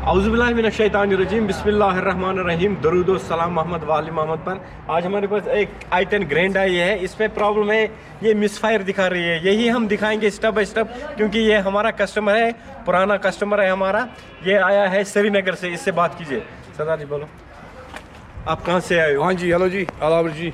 औज़ुबिल्लाहिमिनश्शैतानिर्रजीम बिस्मिल्लाहिर्रहमानिर्रहीम दरूद व सलाम मोहम्मद वाली मोहम्मद पर। आज हमारे पास एक i10 ग्रैंड आई है। इसमें प्रॉब्लम है, ये मिसफायर दिखा रही है। यही हम दिखाएंगे स्टेप बाय स्टेप, क्योंकि ये हमारा कस्टमर है, पुराना कस्टमर है हमारा। ये आया है श्रीनगर से। इससे बात कीजिए। सरदार जी बोलो, आप कहाँ से आए हो? हाँ जी, हेलो जी, आदाब जी।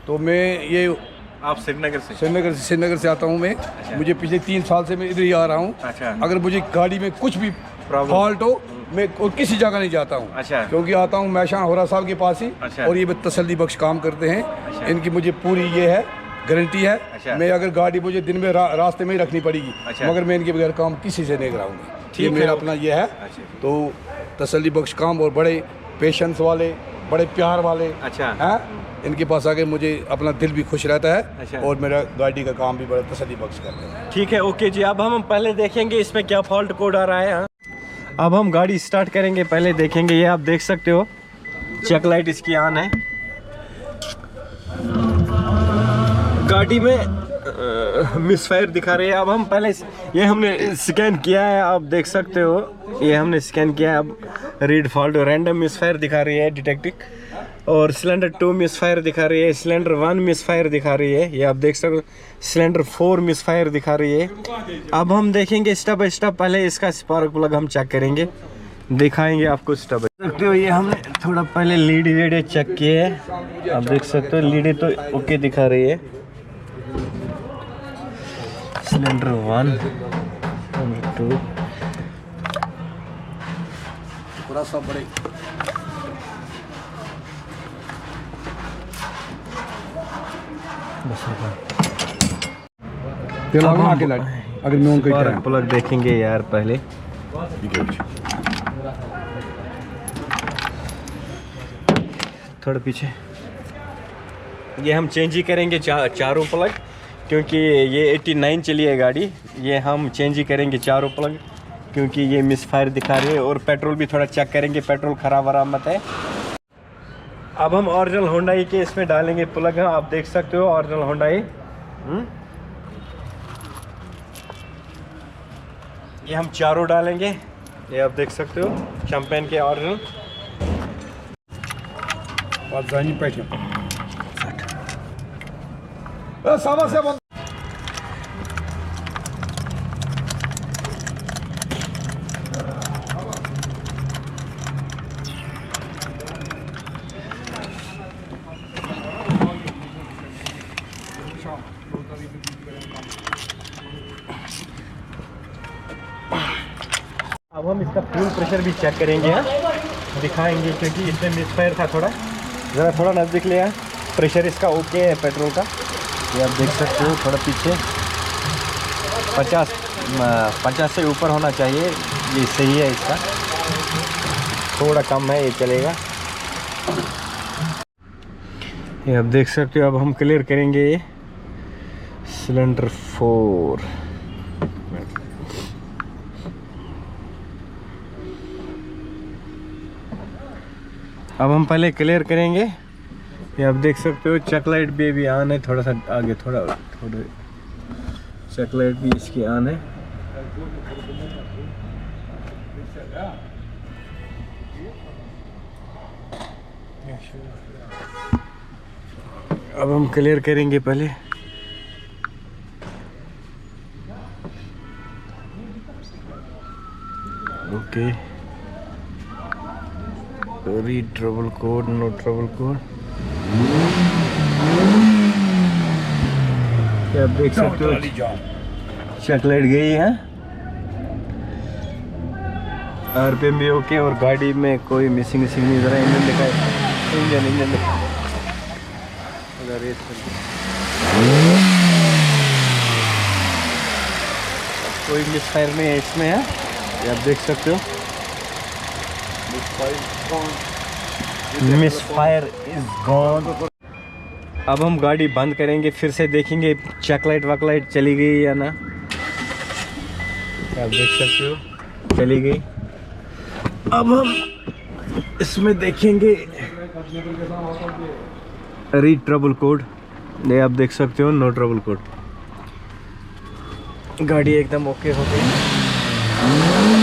तो मैं ये आप श्रीनगर से? श्रीनगर से आता हूँ मैं। अच्छा। मुझे पिछले 3 साल से मैं इधर ही आ रहा हूँ। अच्छा। अगर मुझे गाड़ी में कुछ भी फॉल्ट हो, मैं और किसी जगह नहीं जाता हूँ। अच्छा। क्योंकि आता हूँ मैशान होरा साहब के पास ही। अच्छा। और ये तसल्ली बख्श काम करते हैं। अच्छा। इनकी मुझे पूरी ये है गारंटी है। अच्छा। मैं अगर गाड़ी मुझे दिन में रास्ते में ही रखनी पड़ेगी। अच्छा। मगर मैं इनके बगैर काम किसी से नहीं कराऊंगा। ठीक ये है, मेरा अपना ये है। अच्छा। तो तसल्ली बख्श काम और बड़े पेशेंस वाले, बड़े प्यार वाले। अच्छा। हैं, इनके पास आके मुझे अपना दिल भी खुश रहता है। अच्छा। और मेरा गाड़ी का काम भी बड़ा तसल्ली बख्श करते हैं। ठीक है, ओके जी। अब हम पहले देखेंगे इसमें क्या फॉल्ट कोड आ रहा है। हाँ? अब हम गाड़ी स्टार्ट करेंगे, पहले देखेंगे। ये आप देख सकते हो, चेक लाइट इसकी ऑन है। गाड़ी में मिसफायर दिखा रही है। अब हम पहले ये हमने स्कैन किया है, आप देख सकते हो। ये हमने स्कैन किया है। अब रीड फॉल्ट रैंडम मिसफायर दिखा रही है डिटेक्टिंग, और सिलेंडर 2 मिसफायर दिखा रही है, सिलेंडर 1 मिसफायर दिखा रही है। ये आप देख सकते हो, सिलेंडर 4 मिसफायर दिखा रही है। अब हम देखेंगे स्टेप बाय स्टेप। पहले इसका स्पार्क प्लग हम चेक करेंगे, दिखाएंगे आपको स्टेप बाय सकते हो। ये हमने थोड़ा पहले लीड वीड चेक किए है, आप देख सकते हो। लीड तो ओके दिखा रही है। सिलेंडर 1, सिलेंडर 2 पूरा सब बड़े अगर मैं उनका स्पार्क प्लग देखेंगे यार पहले। थोड़ा पीछे। ये हम चेंज ही करेंगे चारों प्लग, क्योंकि ये 89 चली है गाड़ी। ये हम चेंज ही करेंगे चारों प्लग, क्योंकि ये मिसफायर दिखा रही है। और पेट्रोल भी थोड़ा चेक करेंगे, पेट्रोल खराब वराब मत है। अब हम ओरिजिनल होंडाई के इसमें डालेंगे प्लग। हैं, आप देख सकते हो ओरिजिनल होंडाई। ये हम चारों डालेंगे। ये आप देख सकते हो, चैंपियन के ओरिजिनल। अब हम इसका फ्यूल प्रेशर भी चेक करेंगे। हाँ? दिखाएंगे, क्योंकि इसमें मिसफायर था थोड़ा। ज़रा थोड़ा नज़दीक लिया। प्रेशर इसका ओके है पेट्रोल का। ये आप देख सकते हो, थोड़ा पीछे 50 से ऊपर होना चाहिए। ये सही है, इसका थोड़ा कम है, ये चलेगा। ये आप देख सकते हो। अब हम क्लियर करेंगे ये सिलेंडर 4। अब हम पहले क्लियर करेंगे। ये आप देख सकते हो, चेक लाइट भी अभी ऑन है। थोड़ा सा आगे, थोड़ा चेक लाइट भी इसकी ऑन है। अब हम क्लियर करेंगे पहले। Okay, read trouble code, no trouble code. आप देख सकते हो, चेक लाइट गई है। आरपीएम भी ओके, और गाड़ी में कोई मिसिंग नहीं। जरा इंजन दिखाए, इंजन कोई मिसफायर नहीं है इसमें। है, ये आप देख सकते हो, मिसफायर इज गॉन। अब हम गाड़ी बंद करेंगे, फिर से देखेंगे चेक लाइट वक लाइट चली गई या ना। आप देख सकते हो, चली गई। अब हम इसमें देखेंगे रीड ट्रबल कोड। ये आप देख सकते हो, नो ट्रबल कोड। गाड़ी एकदम ओके हो गई।